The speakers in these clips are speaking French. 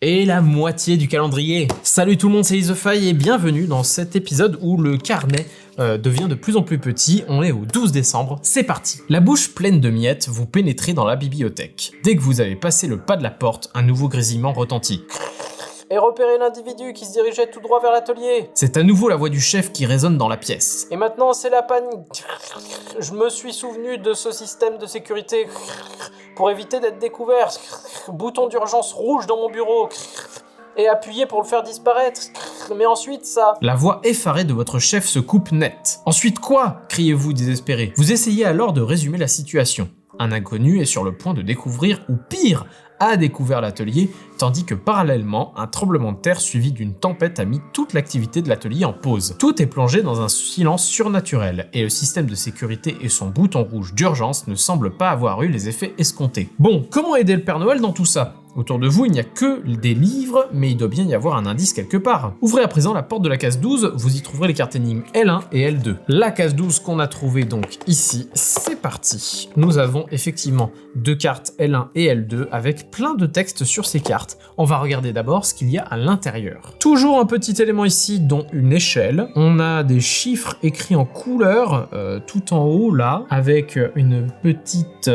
Et la moitié du calendrier. Salut tout le monde, c'est IsTheFaille et bienvenue dans cet épisode où le carnet devient de plus en plus petit. On est au 12 décembre, c'est parti. La bouche pleine de miettes, vous pénétrez dans la bibliothèque. Dès que vous avez passé le pas de la porte, un nouveau grésillement retentit. Et repérez l'individu qui se dirigeait tout droit vers l'atelier. C'est à nouveau la voix du chef qui résonne dans la pièce. Et maintenant c'est la panique. Je me suis souvenu de ce système de sécurité pour éviter d'être découvert. Bouton d'urgence rouge dans mon bureau. Et appuyez pour le faire disparaître. Mais ensuite ça... La voix effarée de votre chef se coupe net. Ensuite quoi ? Criez-vous désespéré. Vous essayez alors de résumer la situation. Un inconnu est sur le point de découvrir, ou pire, a découvert l'atelier, tandis que parallèlement, un tremblement de terre suivi d'une tempête a mis toute l'activité de l'atelier en pause. Tout est plongé dans un silence surnaturel, et le système de sécurité et son bouton rouge d'urgence ne semblent pas avoir eu les effets escomptés. Bon, comment aider le Père Noël dans tout ça ? Autour de vous, il n'y a que des livres, mais il doit bien y avoir un indice quelque part. Ouvrez à présent la porte de la case 12, vous y trouverez les cartes énigmes L1 et L2. La case 12 qu'on a trouvée donc ici, c'est parti. Nous avons effectivement deux cartes L1 et L2 avec plein de textes sur ces cartes. On va regarder d'abord ce qu'il y a à l'intérieur. Toujours un petit élément ici, dont une échelle. On a des chiffres écrits en couleur, tout en haut là, avec une petite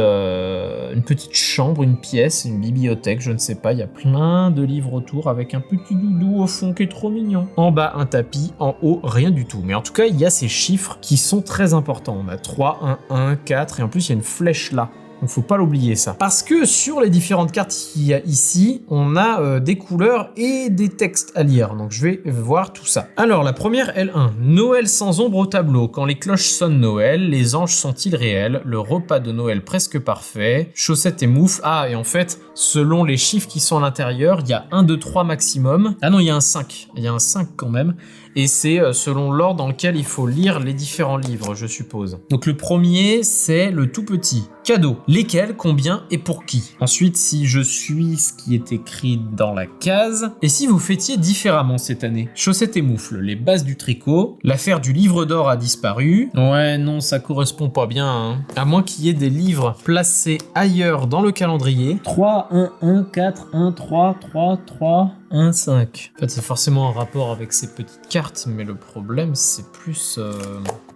chambre, une pièce, une bibliothèque, je ne sais pas, il y a plein de livres autour avec un petit doudou au fond qui est trop mignon. En bas, un tapis, en haut, rien du tout. Mais en tout cas, il y a ces chiffres qui sont très importants. On a 3, 1, 1, 4, et en plus, il y a une flèche là. Donc faut pas l'oublier ça. Parce que sur les différentes cartes qu'il y a ici, on a des couleurs et des textes à lire. Donc je vais voir tout ça. Alors la première L1. Noël sans ombre au tableau. Quand les cloches sonnent Noël, les anges sont-ils réels? Le repas de Noël presque parfait. Chaussettes et moufles. Ah, et en fait, selon les chiffres qui sont à l'intérieur, il y a 1, 2, 3 maximum. Ah non, il y a un 5. Il y a un 5 quand même. Et c'est selon l'ordre dans lequel il faut lire les différents livres, je suppose. Donc le premier, c'est le tout petit. Cadeau. Lesquels, combien et pour qui? Ensuite, si je suis ce qui est écrit dans la case. Et si vous fêtiez différemment cette année? Chaussettes et moufles, les bases du tricot. L'affaire du livre d'or a disparu. Ouais, non, ça correspond pas bien, hein. À moins qu'il y ait des livres placés ailleurs dans le calendrier. 3, 1, 1, 4, 1, 3, 3, 3... 1, 5. En fait, c'est forcément un rapport avec ces petites cartes, mais le problème, c'est plus...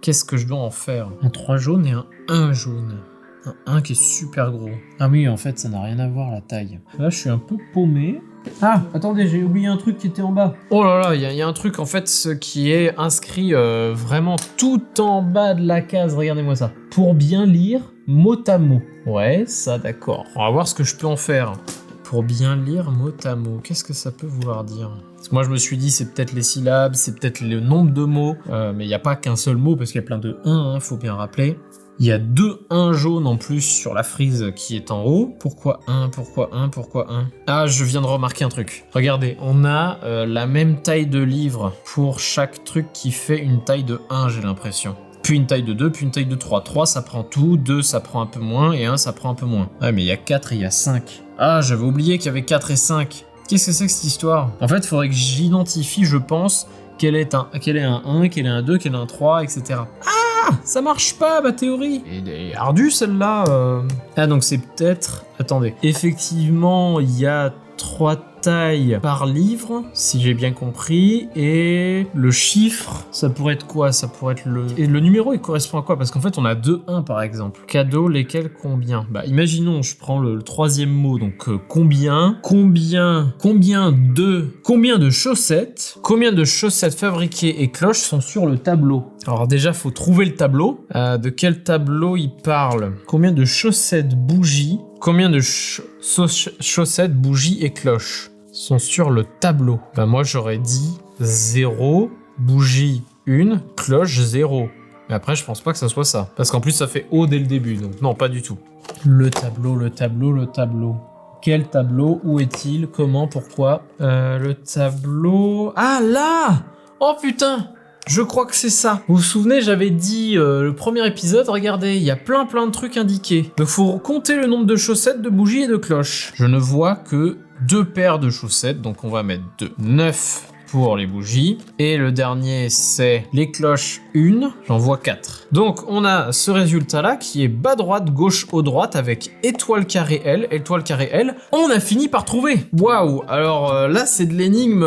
qu'est-ce que je dois en faire? Un 3 jaune et un 1 jaune. Un 1 qui est super gros. Ah oui, en fait, ça n'a rien à voir, la taille. Là, je suis un peu paumé. Ah, attendez, j'ai oublié un truc qui était en bas. Oh là là, il y a un truc, en fait, ce qui est inscrit vraiment tout en bas de la case. Regardez-moi ça. Pour bien lire, mot à mot. Ouais, ça, d'accord. On va voir ce que je peux en faire. Pour bien lire mot à mot, qu'est-ce que ça peut vouloir dire? Parce que moi je me suis dit c'est peut-être les syllabes, c'est peut-être le nombre de mots, mais il n'y a pas qu'un seul mot parce qu'il y a plein de 1, hein, faut bien rappeler. Il y a 2 1 jaunes en plus sur la frise qui est en haut. Pourquoi 1? Pourquoi 1? Pourquoi 1? Ah, je viens de remarquer un truc. Regardez, on a la même taille de livre pour chaque truc qui fait une taille de 1, j'ai l'impression. Puis une taille de 2, puis une taille de 3. 3 ça prend tout, 2 ça prend un peu moins, et 1 ça prend un peu moins. Ouais, mais il y a 4 et il y a 5. Ah, j'avais oublié qu'il y avait 4 et 5. Qu'est-ce que c'est que cette histoire? En fait, il faudrait que j'identifie, je pense, quel est un 1, quel est un 2, quel est un 3, etc. Ah, ça marche pas, ma théorie. Elle est ardue, celle-là. Ah, donc c'est peut-être... Attendez. Effectivement, il y a 3 tailles par livre, si j'ai bien compris, et le chiffre, ça pourrait être quoi? Ça pourrait être le... Et le numéro, il correspond à quoi? Parce qu'en fait, on a 2 1 par exemple. Cadeau, lesquels, combien? Bah, imaginons, je prends le troisième mot, donc combien de chaussettes fabriquées et cloches sont sur le tableau? Alors déjà, faut trouver le tableau. De quel tableau il parle? Combien de chaussettes, bougies, combien de chaussettes, bougies et cloches sont sur le tableau? Bah moi j'aurais dit 0, bougie 1, cloche 0. Mais après je pense pas que ça soit ça. Parce qu'en plus ça fait O dès le début, donc non, pas du tout. Le tableau. Quel tableau? Où est-il? Comment? Pourquoi? Le tableau... Ah là! Oh putain! Je crois que c'est ça. Vous vous souvenez, j'avais dit le premier épisode, regardez, il y a plein de trucs indiqués. Donc faut compter le nombre de chaussettes, de bougies et de cloches. Je ne vois que 2 paires de chaussettes, donc on va mettre 2. 9 pour les bougies. Et le dernier, c'est les cloches 1, j'en vois 4. Donc on a ce résultat-là qui est bas droite, gauche, haut droite avec étoile carré L, étoile carré L. On a fini par trouver. Waouh. Alors là, c'est de l'énigme.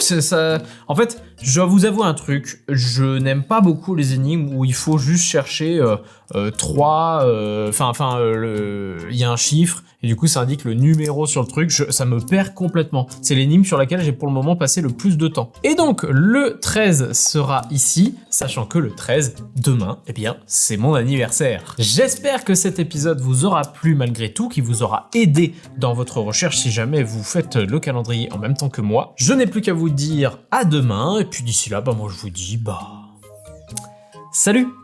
C'est ça. En fait, je dois vous avouer un truc. Je n'aime pas beaucoup les énigmes où il faut juste chercher 3. Il y a un chiffre et du coup ça indique le numéro sur le truc. Ça me perd complètement. C'est l'énigme sur laquelle j'ai pour le moment passé le plus de temps. Et donc le 13 sera ici, sachant que le 13, demain, eh bien, c'est mon anniversaire. J'espère que cet épisode vous aura plu malgré tout, qu'il vous aura aidé dans votre recherche si jamais vous faites le calendrier en même temps que moi. Je n'ai plus qu'à vous dire à demain, et puis d'ici là, moi je vous dis, salut!